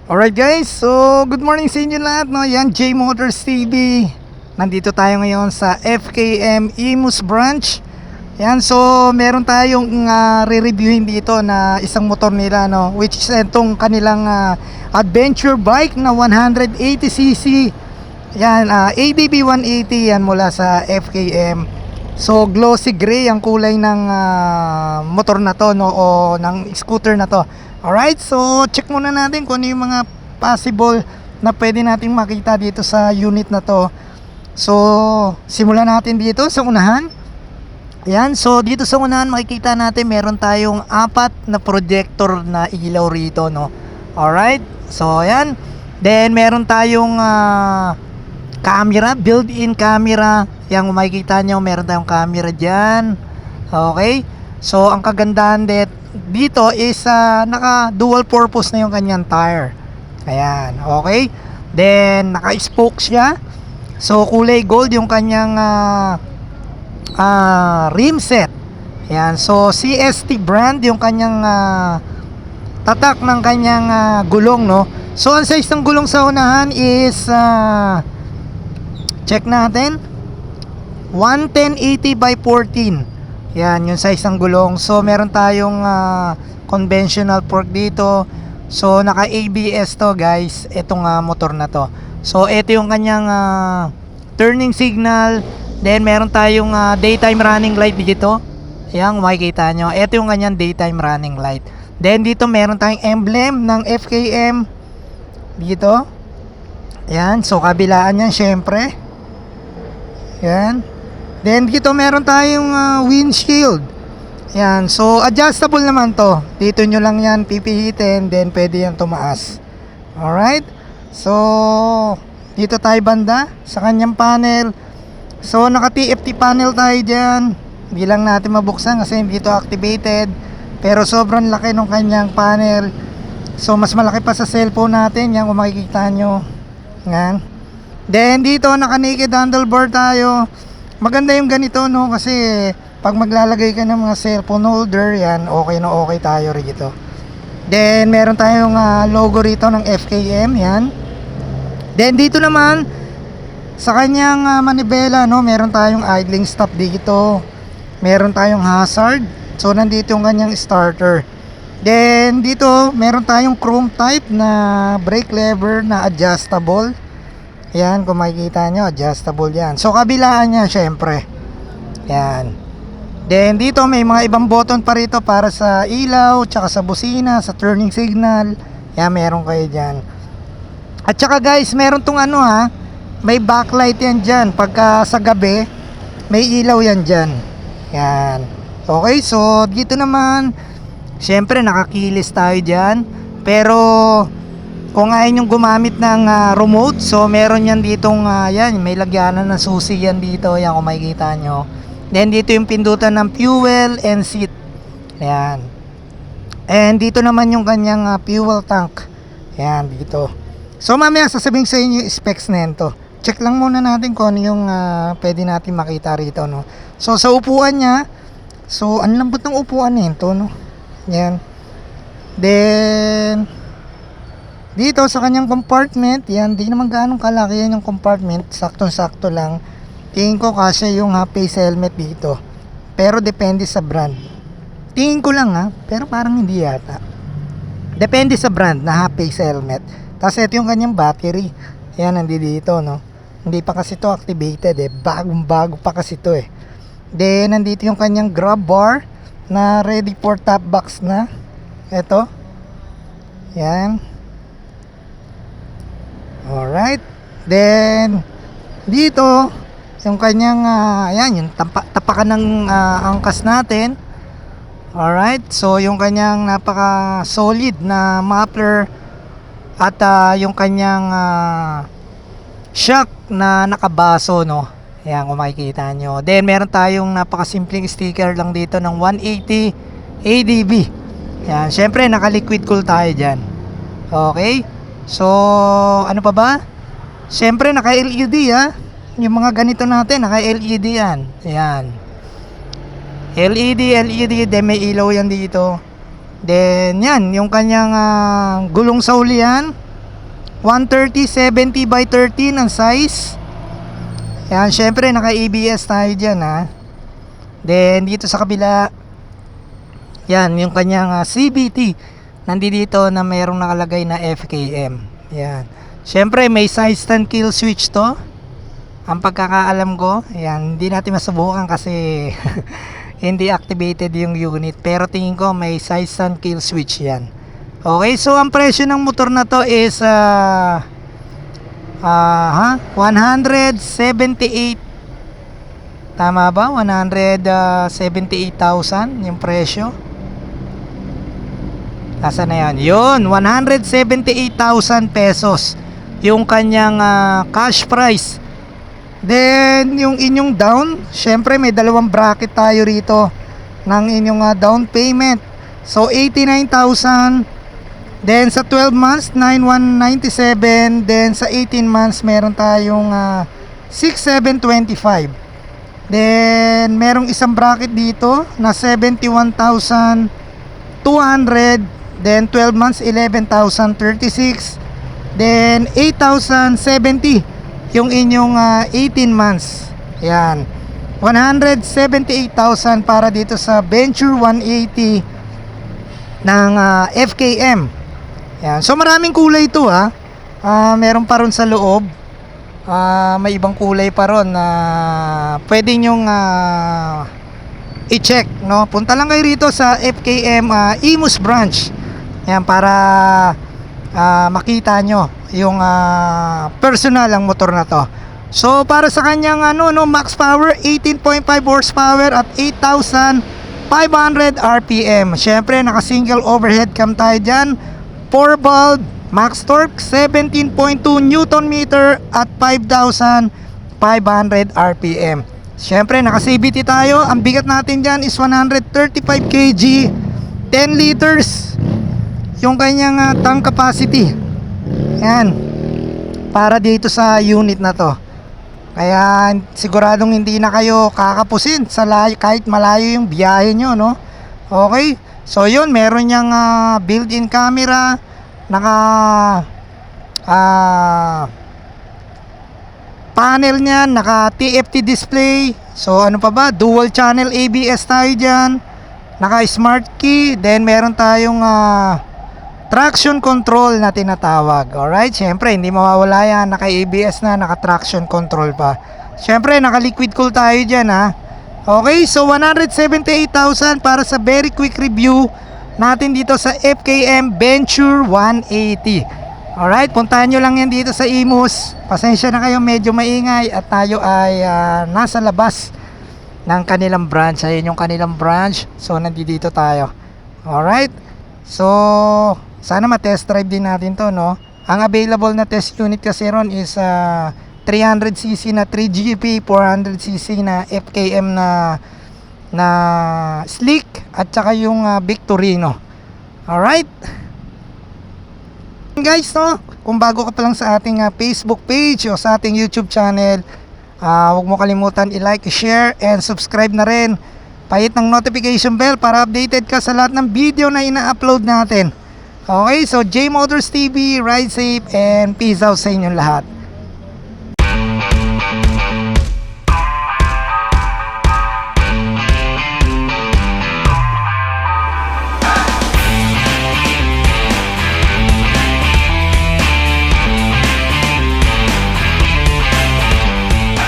Alright guys, so good morning sa inyo lahat, no? Yan, J Motors TV. Nandito tayo ngayon sa FKM Imus branch. Yan, so meron tayong re-reviewin dito na isang motor nila, no? Which is itong kanilang adventure bike na 180cc. Yan, ADB 180 yan mula sa FKM. So glossy gray ang kulay ng motor na to, no? O ng scooter na to. Alright, so check muna natin kung ano yung mga possible na pwede nating makita dito sa unit na to. So simulan natin dito sa unahan. Ayan, so dito sa unahan makikita natin meron tayong 4 na projector na ilaw rito, no? Alright, so ayan. Then meron tayong camera, built-in camera. Yang makikita nyo, meron tayong camera dyan. Okay, so ang kagandahan dito is naka dual purpose na yung kanyang tire. Ayan, okay. Then naka spoke siya. So kulay gold yung kanyang rim set. Ayan, so CST brand yung kanyang tatak ng kanyang gulong, no. So ang size ng gulong sa unahan is check natin, 110/80 by 14. Yan, yung size ng gulong. So meron tayong conventional fork dito. So naka ABS to guys, itong motor na to. So ito yung kanyang turning signal. Then meron tayong daytime running light dito. Yan, makikita nyo, ito yung kanyang daytime running light. Then dito meron tayong emblem ng FKM dito. Yan, so kabilaan yan syempre. Yan. Then dito meron tayong windshield. Yan, so adjustable naman to. Dito nyo lang yan pipihitin, then pwede yan tumaas. Alright, so dito tayo banda sa kanyang panel. So naka TFT panel tayo dyan. Hindi lang natin mabuksan kasi hindi to activated. Pero sobrang laki ng kanyang panel. So mas malaki pa sa cellphone natin. Yan kung makikita nyo. Yan. Then dito naka naked handlebar tayo. Maganda yung ganito, no, kasi pag maglalagay ka ng mga cellphone holder, yan, okay na okay tayo rito. Then meron tayong logo rito ng FKM, yan. Then dito naman sa kanyang manibela, no, meron tayong idling stop dito. Meron tayong hazard. So nandito yung kanyang starter. Then dito meron tayong chrome type na brake lever na adjustable. Yan, kung makikita nyo, adjustable yan. So kabilaan niya syempre. Yan. Then dito may mga ibang button pa rito para sa ilaw, tsaka sa busina, sa turning signal. Yan, meron kayo dyan. At tsaka guys, meron tong may backlight yan dyan. Pagka sa gabi, may ilaw yan dyan. Yan. Okay, so dito naman syempre nakakilis tayo dyan. Pero kung ayaw nyo gumamit ng remote, so meron yan ditong yan, may lagyanan ng susi yan dito. Yan, kung makikita nyo. Then dito yung pindutan ng fuel and seat. Yan. And dito naman yung kanyang fuel tank. Yan, dito. So mamaya sasabihin sa inyo yung specs na ito. Check lang muna natin kung ano yung pwede natin makita rito, no. So sa upuan niya, so ang lambot ng upuan nito, no. Yan. Then dito sa kanyang compartment, yan, di naman gaano kalaki yan yung compartment, saktong-sakto lang. Tingin ko kasi yung face helmet dito. Pero depende sa brand. Tingin ko lang pero parang hindi yata. Depende sa brand na face helmet. Tapos ito yung kanyang battery. Yan, nandito, no. Hindi pa kasi to activated bagong-bago pa kasi to Then nandito yung kanyang grab bar na ready for top box na. Ito. Yan. Alright. Then dito yung kanyang ayan, yung tapakan ng angkas natin. Alright. So yung kanyang napaka solid na muffler at yung kanyang shock na nakabaso, no. Ayan, kung makikita nyo. Then meron tayong napakasimpleng sticker lang dito ng 180 ADB. Ayan, syempre naka liquid cool tayo dyan. Okay. So ano pa ba? Syempre naka LED yung mga ganito natin, naka LED yan. Ayan, LED, then may ilaw yan dito. Then yan, yung kanyang gulong sa ulian. 130, 70 by 13 ang size. Yan, syempre naka ABS tayo dyan ha. Then dito sa kabila, yan yung kanyang CVT. Nandito na mayroong nakalagay na FKM. Yan. Syempre may side stand kill switch to. Ang pagkakaalam ko, yan, hindi natin masubukan kasi hindi activated yung unit. Pero tingin ko may side stand kill switch yan. Okay, so ang presyo ng motor na to is 178. Tama ba? 178,000 yung presyo. Nasaan na yan? Yun, 178,000 pesos yung kanyang cash price. Then yung inyong down, syempre may dalawang bracket tayo rito ng inyong down payment. So 89,000. Then sa 12 months 9,197. Then sa 18 months meron tayong 6,725. Then merong isang bracket dito na 71,200. Then 12 months 11,036. Then 8,070 yung inyong 18 months. Yan, 178,000 para dito sa Venture 180 ng FKM. Yan. So maraming kulay ito ha. Meron pa ron sa loob. May ibang kulay pa ron na pwede nyong i-check, no? Punta lang kayo rito sa FKM Imus branch. Yan, para makita nyo yung personal ang motor na to. So para sa kanyang max power 18.5 horsepower at 8,500 RPM. Syempre naka single overhead cam tayo dyan, 4 valve, max torque 17.2 Newton meter at 5,500 RPM. Syempre naka CVT tayo. Ang bigat natin dyan is 135 kg, 10 liters yung kanyang tank capacity. Yan, para dito sa unit na to. Kaya siguradong hindi na kayo kakapusin sa kahit malayo yung biyahe nyo, no? Okay, so yun, meron niyang built-in camera, naka panel niyan, naka TFT display. So ano pa ba, dual channel ABS tayo dyan, naka smart key. Then meron tayong traction control na tinatawag. Alright, syempre hindi mawawala yan, naka ABS na, naka traction control pa. Syempre naka liquid cool tayo dyan ha. Okay, so 178,000 para sa very quick review natin dito sa FKM Venture 180. Alright, puntahan nyo lang yan dito sa Imus. Pasensya na kayo, medyo maingay at tayo ay nasa labas ng kanilang branch. Ayun yung kanilang branch. So nandito tayo. Alright, so sana ma-test drive din natin to, no? Ang available na test unit kasi ron is 300cc na 3GP, 400cc na FKM na slick, at saka yung Victorino. Alright guys, no? Kung bago ka pa lang sa ating Facebook page o sa ating YouTube channel, huwag mo kalimutan i-like, i-share, and subscribe na rin. Pahit ng notification bell para updated ka sa lahat ng video na ina-upload natin. Okay, so J Motors TV, ride safe and peace out sa inyong lahat.